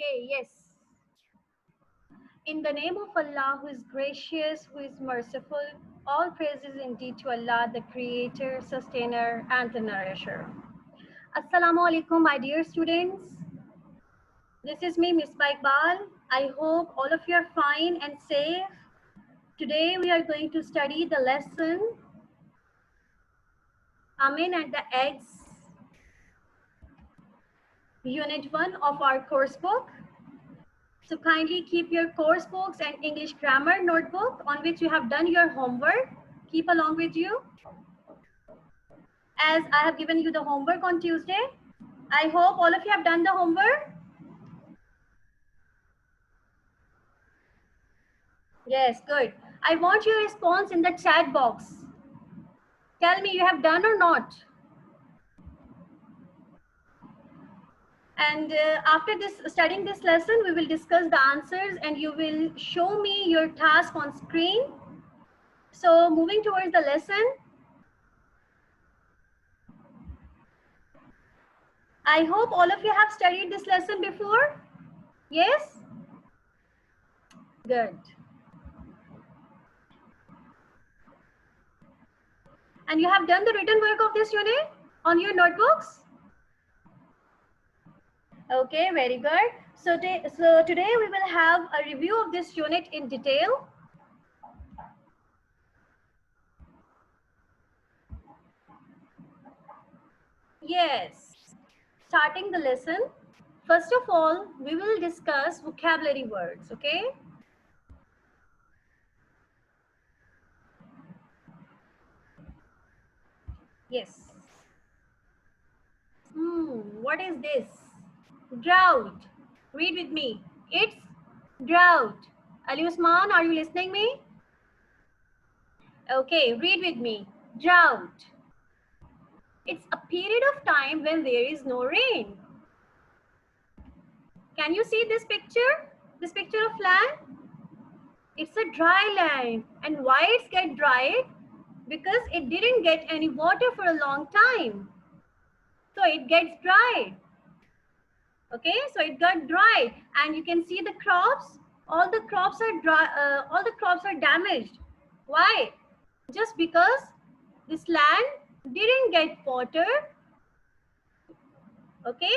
Okay, yes. In the name of Allah, who is gracious, who is merciful, all praises indeed to Allah, the Creator, Sustainer, and the Nourisher. Assalamu alaikum, my dear students. This is me, Miss Iqbal. I hope all of you are fine and safe. Today we are going to study the lesson Amin and the Eggs, Unit 1 of our course book. So kindly keep your course books and English grammar notebook on which you have done your homework. Keep along with you, as I have given you the homework on Tuesday. I hope all of you have done the homework. Yes, good. I want your response in the chat box. Tell me you have done or not. And after this, studying this lesson, we will discuss the answers and you will show me your task on screen. So moving towards the lesson, I hope all of you have studied this lesson before. Yes? Good. And you have done the written work of this unit on your notebooks? Okay, very good. So today we will have a review of this unit in detail. Yes. Starting the lesson, first of all, we will discuss vocabulary words, okay? Yes. What is this? Drought. Read with me. It's drought. Ali Usman, are you listening me? Okay, read with me. Drought. It's a period of time when there is no rain. Can you see this picture? This picture of land? It's a dry land. And why it's get dried? Because it didn't get any water for a long time. So it gets dried. Okay, so it got dried. And you can see the crops. All the crops are dry. All the crops are damaged. Why? Just because this land didn't get water. Okay.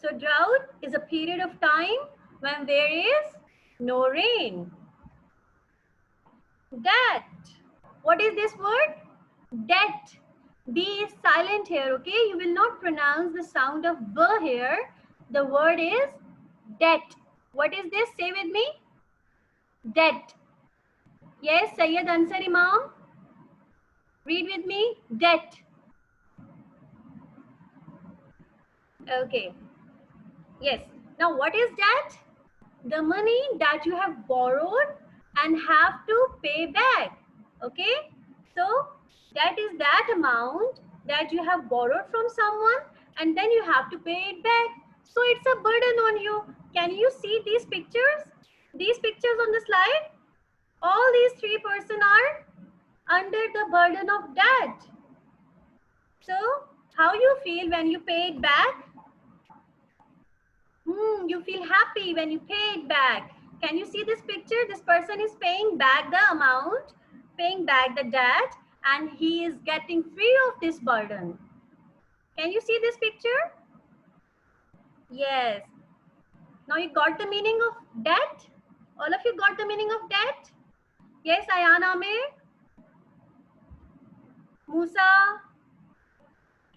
So drought is a period of time when there is no rain. Debt. What is this word? Debt. B is silent here, okay? You will not pronounce the sound of B here. The word is debt. What is this? Say with me. Debt. Yes, Sayyid Ansar Imam. Read with me. Debt. Okay. Yes. Now what is debt? The money that you have borrowed and have to pay back. Okay. So that is that amount that you have borrowed from someone and then you have to pay it back. So it's a burden on you. Can you see these pictures? These pictures on the slide? All these three persons are under the burden of debt. So how you feel when you pay it back? You feel happy when you pay it back. Can you see this picture? This person is paying back the amount, paying back the debt, and he is getting free of this burden. Can you see this picture? Yes. Now you got the meaning of debt? All of you got the meaning of debt? Yes, Ayan Amir, Musa,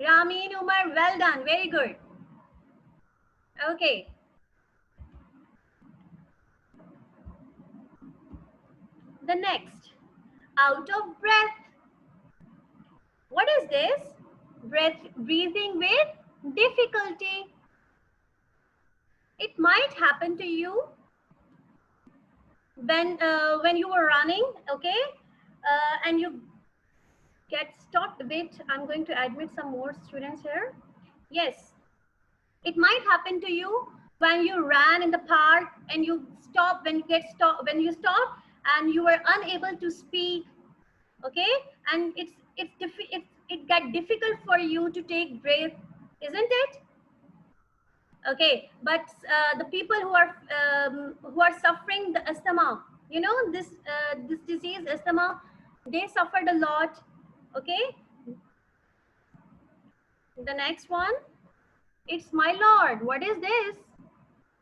Ramin, Umar, well done, very good. Okay. The next, out of breath. What is this? Breathing with difficulty. It might happen to you when you were running, okay, and you get stopped a bit. I'm going to admit some more students here. Yes, it might happen to you when you ran in the park and you stop, when you stop and you were unable to speak, okay, and it get difficult for you to take breath, isn't it? Okay, but the people who are suffering the asthma, you know, this disease asthma, they suffered a lot. Okay, the next one, it's my lord. What is this?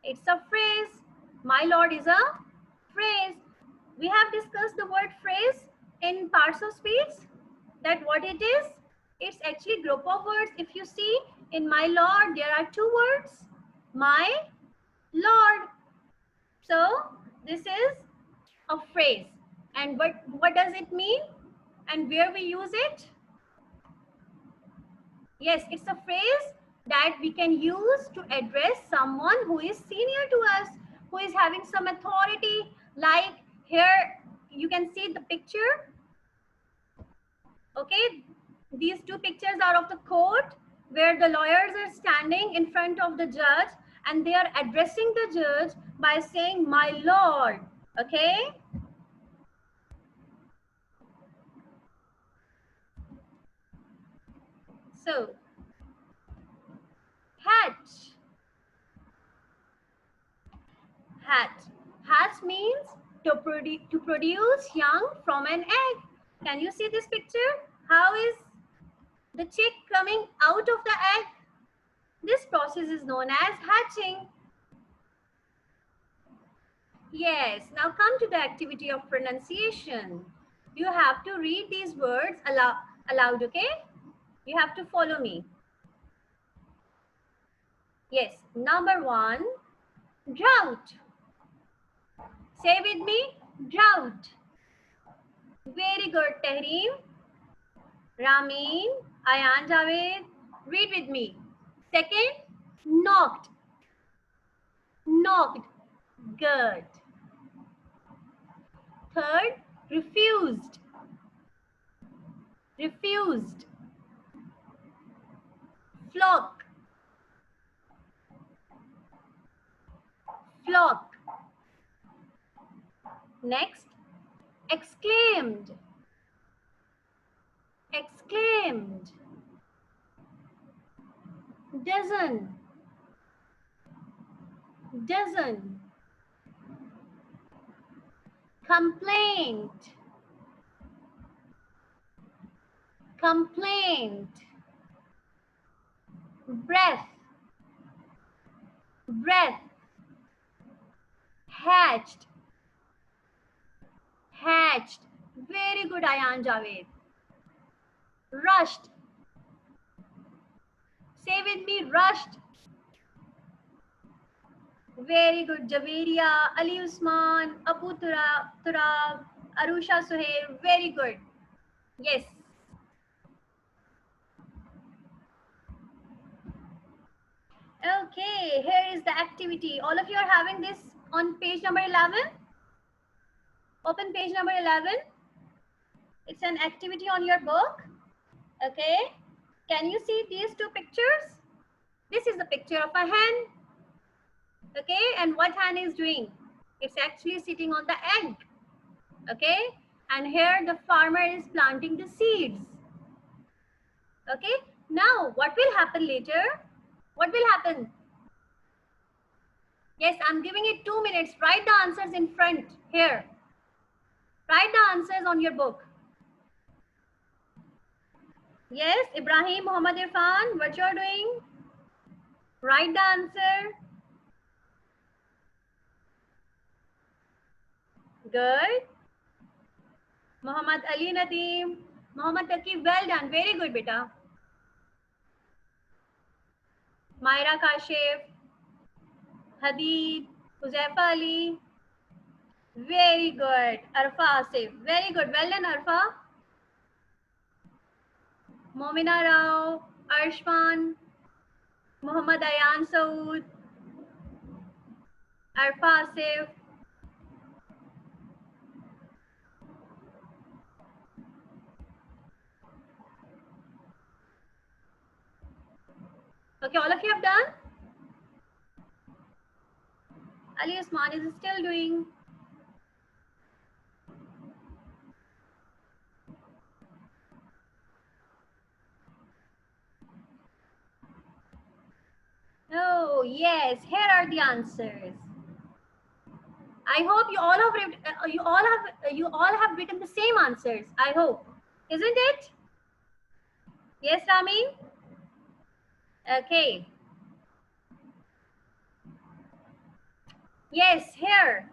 It's a phrase. My lord is a phrase. We have discussed the word phrase in parts of speech, that what it is. It's actually group of words. If you see in my lord, there are two words, my lord. So this is a phrase. And what does it mean? And where we use it? Yes, it's a phrase that we can use to address someone who is senior to us, who is having some authority. Like here, you can see the picture. Okay, these two pictures are of the court where the lawyers are standing in front of the judge and they are addressing the judge by saying, my lord. Okay. So, hatch. Hatch. Hatch means to produce young from an egg. Can you see this picture? How is the chick coming out of the egg? This process is known as hatching. Yes, now come to the activity of pronunciation. You have to read these words aloud, okay? You have to follow me. Yes, number one, drought. Say with me, drought. Very good, Tahreem. Ramin, Ayan Javed, read with me. Second, knocked. Knocked. Good. Third, refused. Refused. Flock. Flock. Next, exclaimed. Exclaimed. Dozen. Dozen. Complaint. Complaint. Breath. Breath. Hatched. Hatched. Very good, Ayan Javed. Rushed. Say with me, rushed. Very good, Javeria, Ali Usman, Apu Turab, Arusha Suhail. Very good. Yes. Okay, here is the activity. All of you are having this on page number 11. Open page number 11. It's an activity on your book. Okay. Can you see these two pictures? This is the picture of a hen. Okay. And what hen is doing? It's actually sitting on the egg. Okay. And here the farmer is planting the seeds. Okay. Now, what will happen later? What will happen? Yes, I'm giving it 2 minutes. Write the answers in front here. Write the answers on your book. Yes, Ibrahim, Muhammad Irfan, what you're doing? Write the answer. Good. Muhammad Ali Nadeem. Muhammad Taqi, well done. Very good, beta. Myra Kashif. Hadid. Huzaifa Ali. Very good. Arfa Asif. Very good. Well done, Arfa. Momina Rao. Arshman. Muhammad Ayan Saud. Arfa Asif. Okay, all of you have done? Ali Usman is still doing. Oh, yes. Yes, here are the answers. I hope you all have written the same answers. I hope, isn't it? Yes, Ramin. Okay. Yes, here.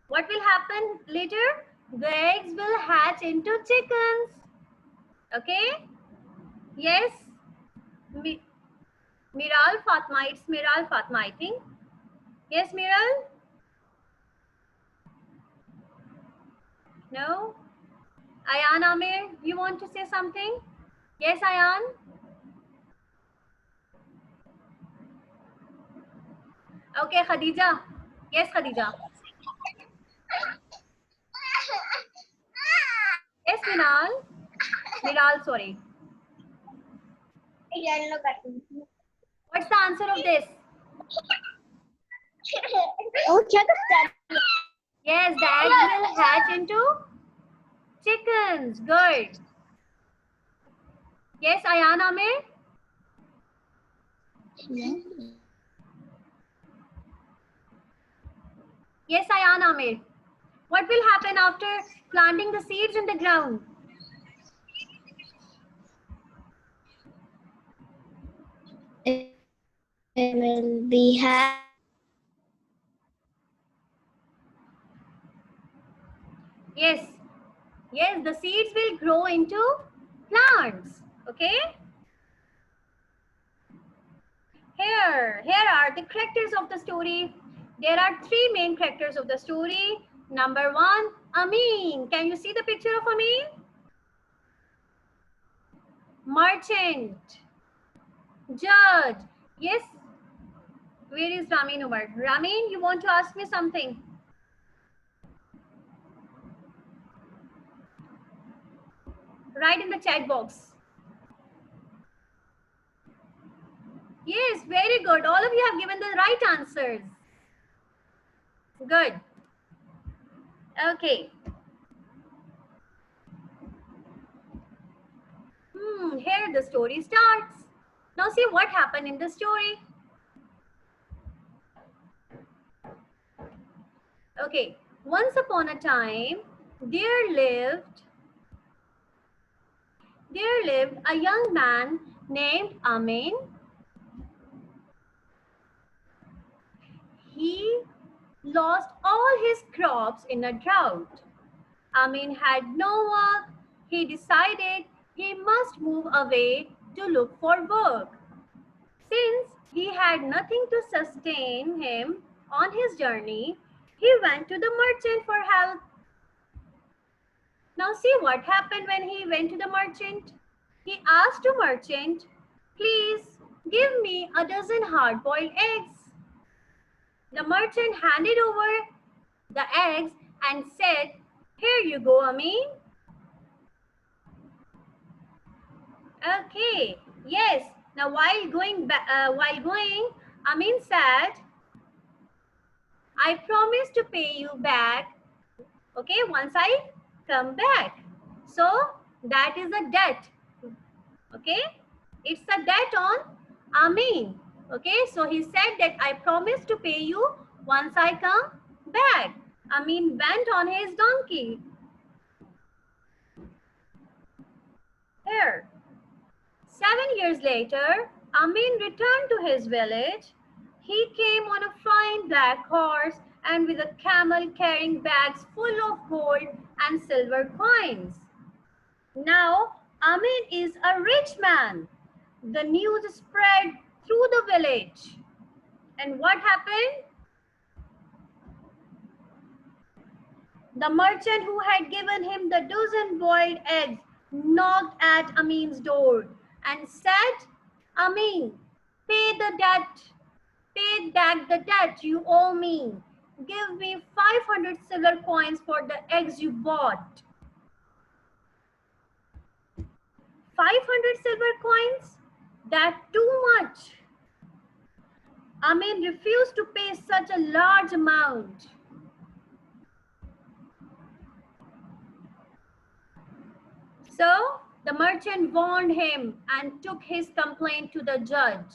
What will happen later? The eggs will hatch into chickens. Okay. Yes. Miral Fatma. It's Miral Fatma, I think. Yes, Miral. No. Ayan Amir, you want to say something? Yes, Ayan. Okay, Khadija. Yes, Khadija. Yes, Minal. Miral, sorry. What's the answer of this? Yes, the eggs will hatch into chickens. Good. Yes, Ayan Amir. Yes, Ayan Amir. What will happen after planting the seeds in the ground? It will be hatched. Yes. Yes, the seeds will grow into plants. Okay. Here are the characters of the story. There are three main characters of the story. Number one, Amin. Can you see the picture of Amin? Merchant. Judge. Yes. Where is Ramin Umar? Ramin, you want to ask me something? Write in the chat box. Yes, very good. All of you have given the right answers. Good. Okay. Here the story starts. Now see what happened in the story. Okay. Once upon a time, there lived a young man named Amin. He lost all his crops in a drought. Amin had no work. He decided he must move away to look for work. Since he had nothing to sustain him on his journey, he went to the merchant for help. Now see what happened when he went to the merchant. He asked the merchant, "Please give me a dozen hard-boiled eggs." The merchant handed over the eggs and said, "Here you go, Amin." Okay, yes. Now while going, Amin said, "I promise to pay you back, okay, once I come back." So that is a debt, okay? It's a debt on Amin, okay? So he said that I promise to pay you once I come back. Amin went on his donkey. Here. 7 years later, Amin returned to his village. He came on a fine black horse and with a camel carrying bags full of gold and silver coins. Now, Amin is a rich man. The news spread through the village. And what happened? The merchant who had given him the dozen boiled eggs knocked at Amin's door and said, "Amin, pay the debt. Pay back the debt you owe me. Give me 500 silver coins for the eggs you bought." 500 silver coins? That's too much. Amin refused to pay such a large amount. So the merchant warned him and took his complaint to the judge.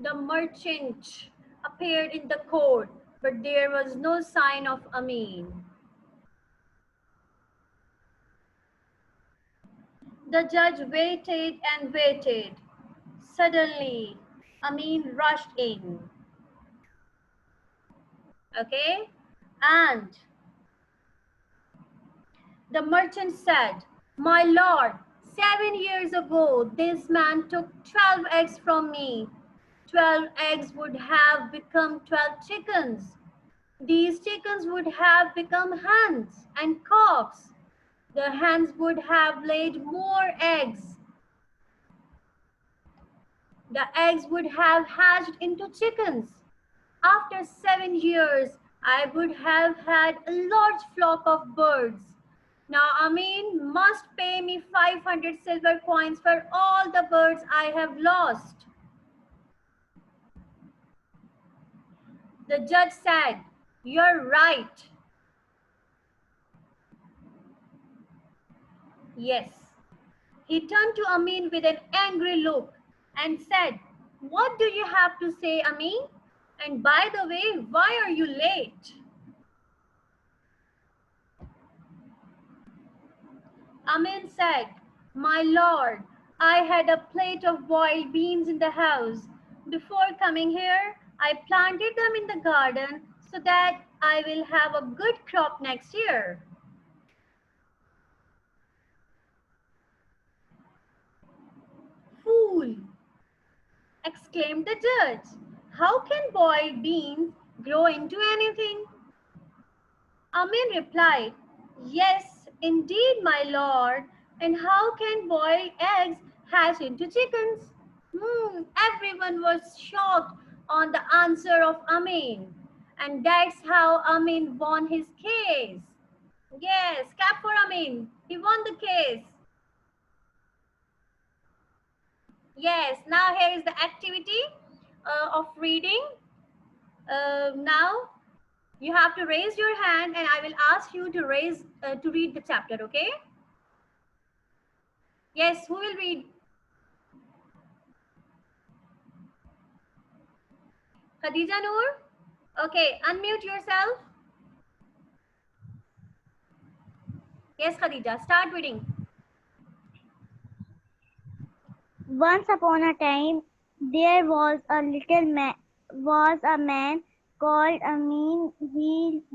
the merchant appeared in the court, but there was no sign of Amin. The judge waited and waited. Suddenly, Amin rushed in. Okay? And the merchant said, "My lord, 7 years ago, this man took 12 eggs from me. 12 eggs would have become 12 chickens. These chickens would have become hens and cocks. The hens would have laid more eggs. The eggs would have hatched into chickens. After 7 years, I would have had a large flock of birds. Now Amin must pay me 500 silver coins for all the birds I have lost." The judge said, "You're right." Yes. He turned to Amin with an angry look and said, "What do you have to say, Amin? And by the way, why are you late?" Amin said, "My lord, I had a plate of boiled beans in the house. Before coming here, I planted them in the garden so that I will have a good crop next year." "Fool!" exclaimed the judge. "How can boiled beans grow into anything?" Amin replied, "Yes, indeed, my lord. And how can boiled eggs hatch into chickens?" Everyone was shocked on the answer of Amin. And that's how Amin won his case. Yes, clap for Amin. He won the case. Yes, now here is the activity of reading. Now you have to raise your hand and I will ask you to read the chapter, okay? Yes, who will read? Khadija Noor? Okay, unmute yourself. Yes, Khadija, start reading. Once upon a time, there was a man called Amin. He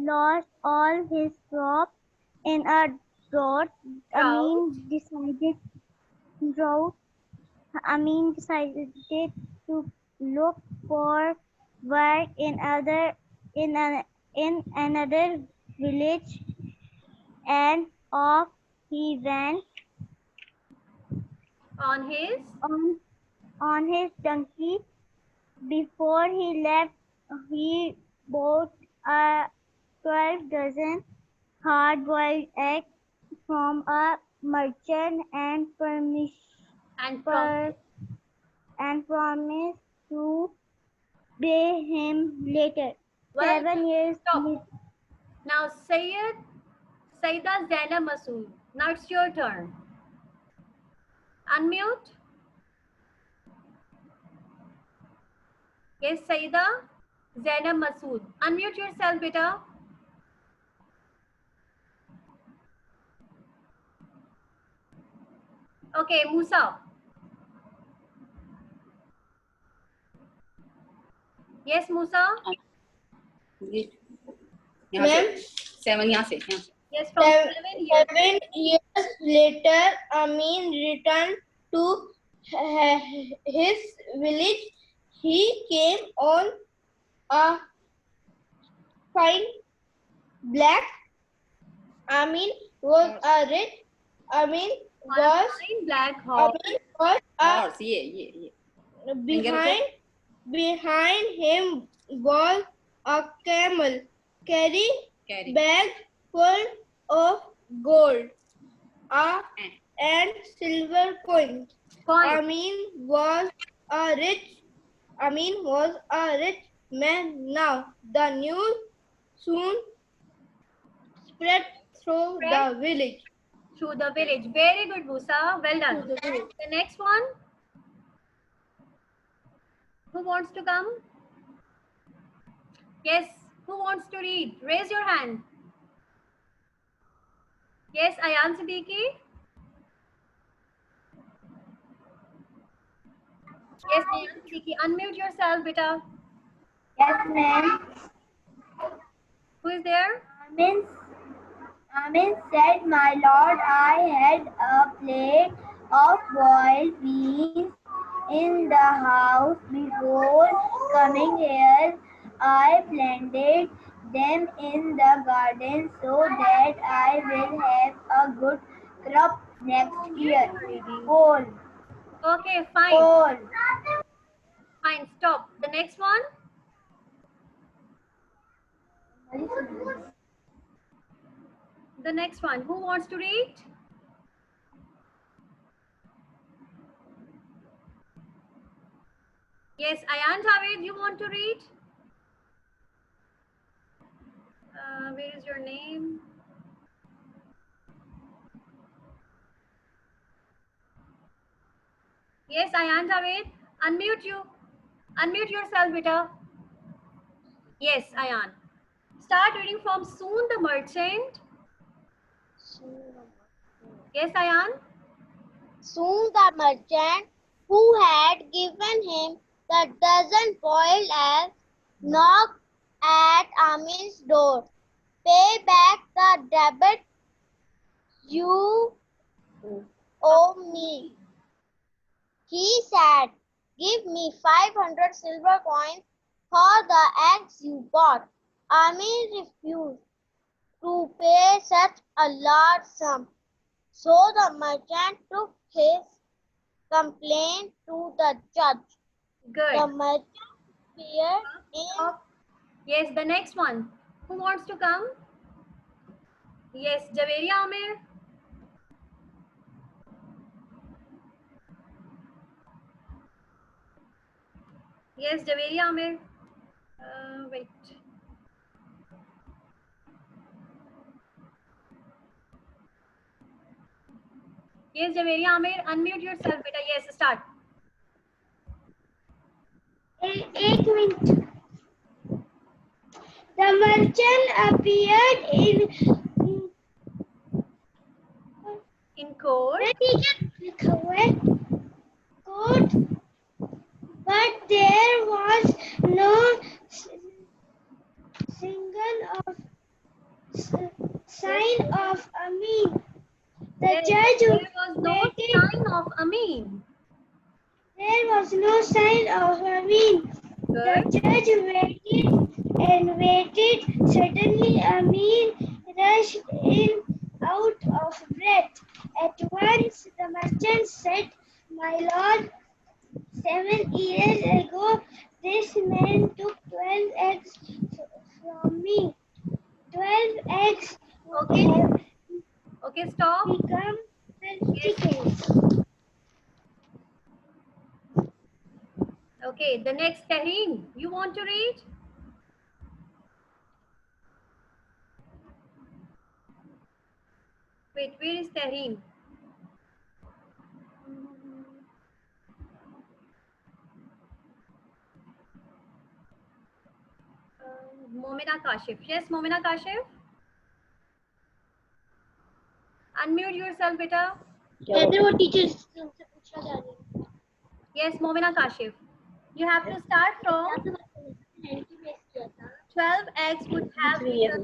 lost all his crops in a drought. Drought. Drought. Amin decided to look for work in another village, and off he went On his? on his donkey. Before he left, he bought a 12 dozen hard-boiled eggs from a merchant and And promise. promised to pay him later. Well, 7 years stop. later. Now Saida Zainab Masood. Now it's your turn. Unmute. Yes, Saida Zainab Masood. Unmute yourself, beta. Okay, Musa. Yes, Musa. Ma'am, 7 यहाँ से Yes, from 7 years. 7 years later, Amin returned to his village. He came on a fine black. Amin was a rich. Amin On a was fine black horse. Amin was a Horse, ये behind him was a camel carrying carry bag full of gold and silver coins. Coin. Amin was a rich man now. The news soon spread through the village. Through the village. Very good, Musa. Well done. Through the village. The next one. Who wants to come? Yes. Who wants to read? Raise your hand. Yes, Ayan Siddiqui. Yes, Ayan Siddiqui. Unmute yourself, beta. Yes, ma'am. Who is there? Amin said, "My lord, I had a plate of boiled peas in the house before coming here. I planted them in the garden so that I will have a good crop next year." Coal. Okay, fine. Coal. Fine, stop. The next one. The next one. Who wants to read? Yes, Ayan Javed, you want to read? Where is your name? Yes, Ayan Javed. Unmute you. Unmute yourself, beta. Yes, Ayan. Start reading from Soon the Merchant. Yes, Ayan. Soon the merchant who had given him the dozen boiled eggs knocked at Amin's door. "Pay back the debt you owe me," he said. "Give me 500 silver coins for the eggs you bought." Amin refused to pay such a large sum, so the merchant took his complaint to the judge. Good. The merchant appeared in. Stop. Yes, the next one. Who wants to come? Yes, Javeria Amir. Yes, Javeria Amir. Wait. Yes, Javeria Amir. Unmute yourself, beta. Yes, start. एक minute. The merchant appeared In court. court, but there was no single sign of Amin. The There judge was no waited. sign of Amin. There was no sign of Amin. The Good. judge waited and waited. Suddenly, Amin rushed in out of breath. At once, the merchant said, "My lord, 7 years ago, this man took 12 eggs from me. 12 eggs would Okay. have Okay, stop. become 12 Yes. chickens." Okay, the next Taheen. You want to read? Wait, where is Taheen? Momina Kashif. Yes, Momina Kashif. Unmute yourself, beta. वो teacher से पूछना चाह रही है. Yes, Momina Kashif. You have to start from 12 eggs would have become.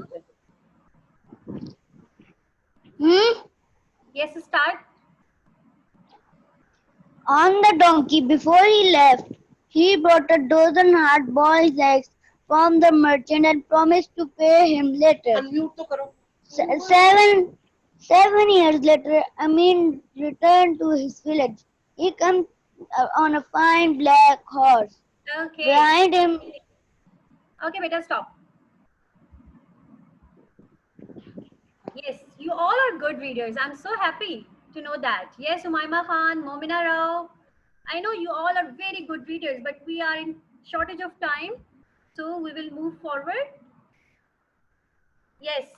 Yes, start. On the donkey, before he left, he brought a dozen hard-boiled eggs from the merchant and promised to pay him later. Seven years later, Amin returned to his village. He came on a fine black horse. Okay. Behind him, Okay, beta, stop. Yes, you all are good readers. I'm so happy to know that. Yes, Umaima Khan, Momina Rao. I know you all are very good readers, but we are in shortage of time. So we will move forward. Yes.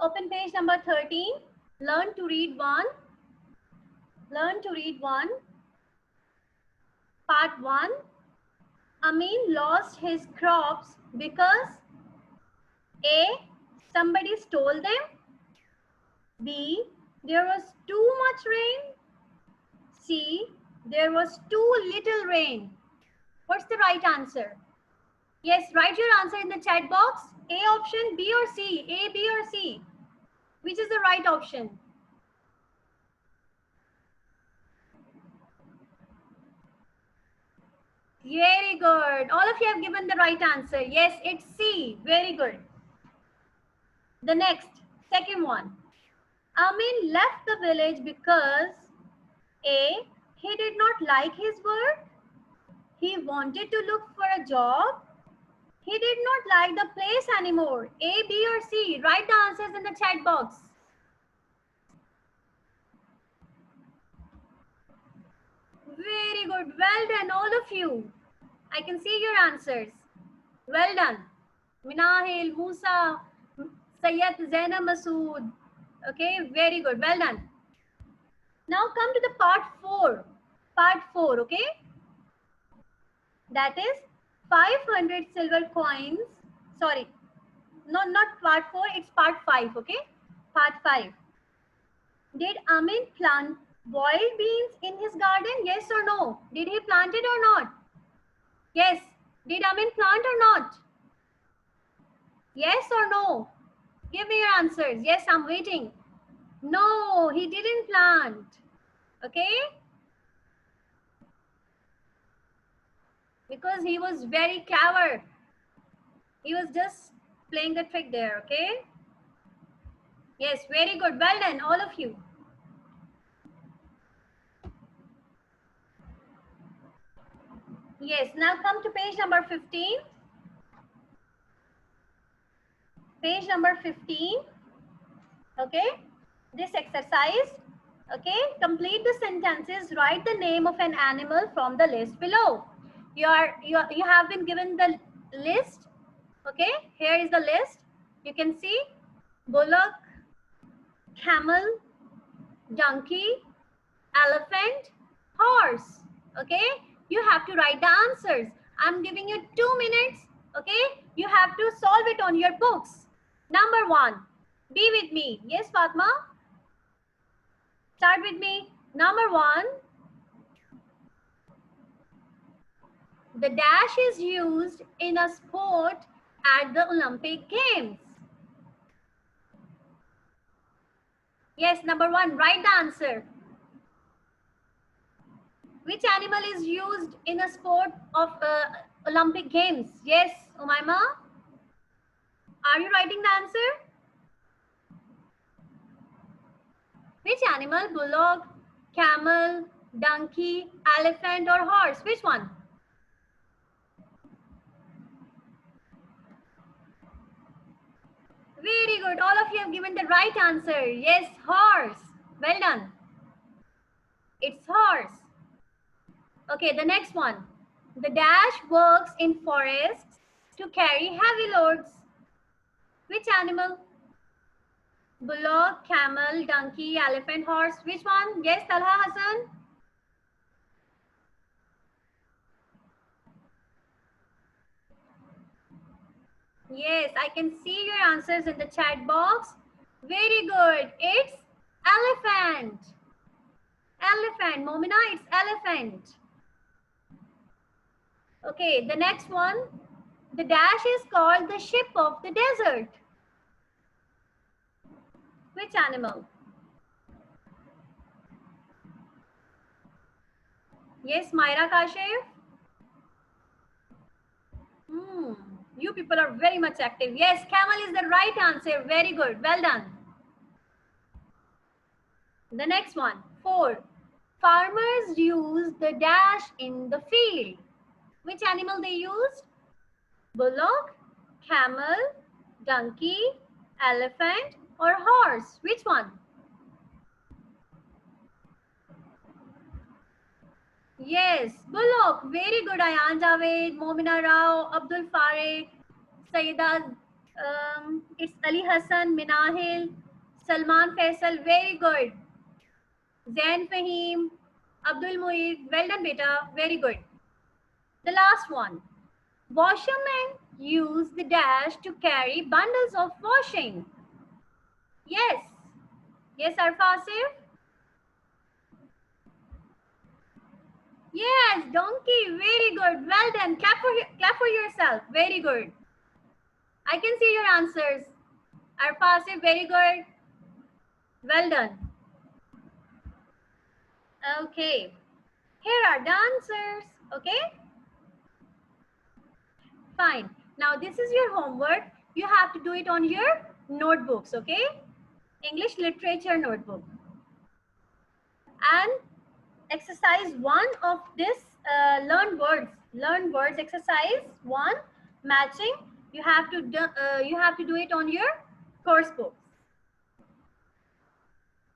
Open page number 13. Learn to read one. Learn to read one. Part 1. Amin lost his crops because A. Somebody stole them. B. There was too much rain. C. There was too little rain. What's the right answer? Yes, write your answer in the chat box. A option, B or C? A, B or C? Which is the right option? Very good. All of you have given the right answer. Yes, it's C. Very good. The next, second one. Amin left the village because A. He did not like his work. He wanted to look for a job. He did not like the place anymore. A, B or C? Write the answers in the chat box. Very good. Well done, all of you. I can see your answers. Well done. Minahil, Musa, Sayyid, Zainab, Masood. Okay, very good. Well done. Now come to the part 4. Part 4, okay? That is 500 silver coins. Sorry, no, not part 4, it's part 5, okay? Part 5. Did Amin plant boiled beans in his garden? Yes or no? Did he plant it or not? Yes. Did Amin plant or not? Yes or no? Give me your answers. Yes, I'm waiting. No, he didn't plant. Okay? Because he was very clever. He was just playing the trick there, okay? Yes, very good. Well done, all of you. Yes, now come to page number 15. Page number 15. Okay? This exercise. Okay? Complete the sentences. Write the name of an animal from the list below. You have been given the list. Okay? Here is the list. You can see bullock, camel, donkey, elephant, horse. Okay? You have to write the answers. I'm giving you 2 minutes. Okay? You have to solve it on your books. Number 1. Be with me. Yes, Fatma? Start with me. Number 1. The dash is used in a sport at the Olympic Games. Yes, number 1. Write the answer. Which animal is used in a sport of Olympic Games? Yes, Umaima? Are you writing the answer? Which animal? Bullock, camel, donkey, elephant or horse? Which one? Very good. All of you have given the right answer. Yes, horse. Well done. It's horse. Okay, the next one. The dash works in forests to carry heavy loads. Which animal? Bullock, camel, donkey, elephant, horse. Which one? Yes, Talha Hassan? Yes, I can see your answers in the chat box. Very good. It's elephant. Elephant. Momina, it's elephant. Okay, the next one. The dash is called the ship of the desert. Which animal? Yes, Myra Kashif? You people are very much active. Yes, camel is the right answer. Very good. Well done. The next one. 4. Farmers use the dash in the field. Which animal they used? Bullock, camel, donkey, elephant or horse? Which one? Yes, bullock. Very good. Ayan Javed, Momina Rao, Abdul Farid, Sayyida, it's Ali Hassan, Minahil, Salman Faisal. Very good. Zain Fahim, Abdul Mueed. Well done, beta. Very good. The last one. Washermen use the dash to carry bundles of washing. Yes. Yes, Arfasif? Yes, donkey. Very good. Well done. Clap for yourself. Very good. I can see your answers. Arfasif, very good. Well done. Okay. Here are the answers. Okay. Fine. Now this is your homework. You have to do it on your notebooks. Okay. English literature notebook. And exercise 1 of this learn words exercise 1 matching. You have to do it on your course books.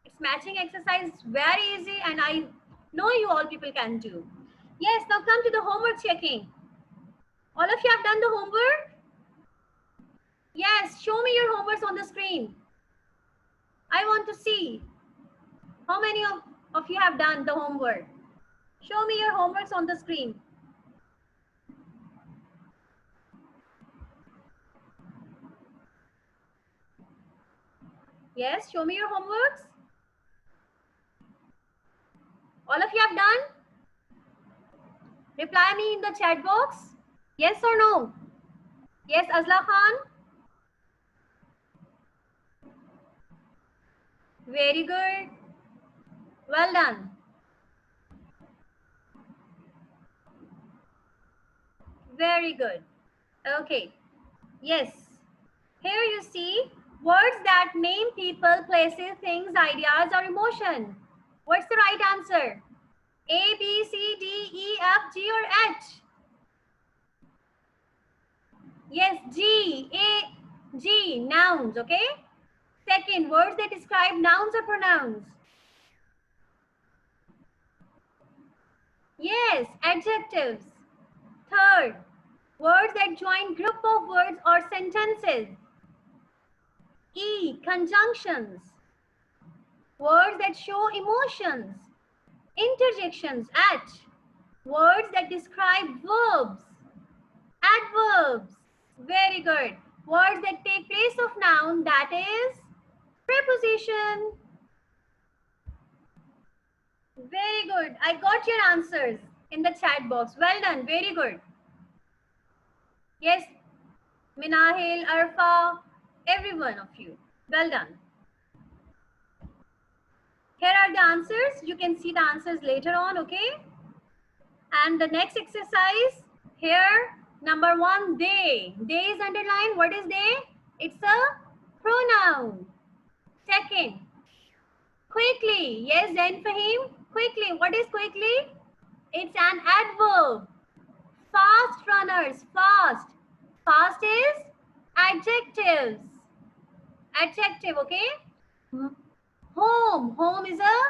It's matching exercise, very easy, and I know you all people can do. Yes, now come to the homework checking. All of you have done the homework? Yes, show me your homeworks on the screen. I want to see how many of you have done the homework. Show me your homeworks on the screen. Yes, show me your homeworks. All of you have done? Reply me in the chat box. Yes or no? Yes, Azla Khan. Very good. Well done. Very good. Okay. Yes. Here you see words that name people, places, things, ideas, or emotion. What's the right answer? A, B, C, D, E, F, G, or H? Yes, G. A, G. Nouns, okay? Second, words that describe nouns or pronouns. Yes, adjectives. Third, words that join group of words or sentences. E, conjunctions. Words that show emotions. Interjections. H, words that describe verbs. Adverbs. Very good. Words that take place of noun, that is preposition. Very good. I got your answers in the chat box. Well done. Very good. Yes, Minahil, Arfa, every one of you. Well done. Here are the answers. You can see the answers later on, okay? And the next exercise, here, number 1, they. They is underlined. What is they? It's a pronoun. Second, quickly. Yes, Zain Fahim. Quickly. What is quickly? It's an adverb. Fast runners. Fast. Fast is adjectives. Adjective, okay? Home. Home is a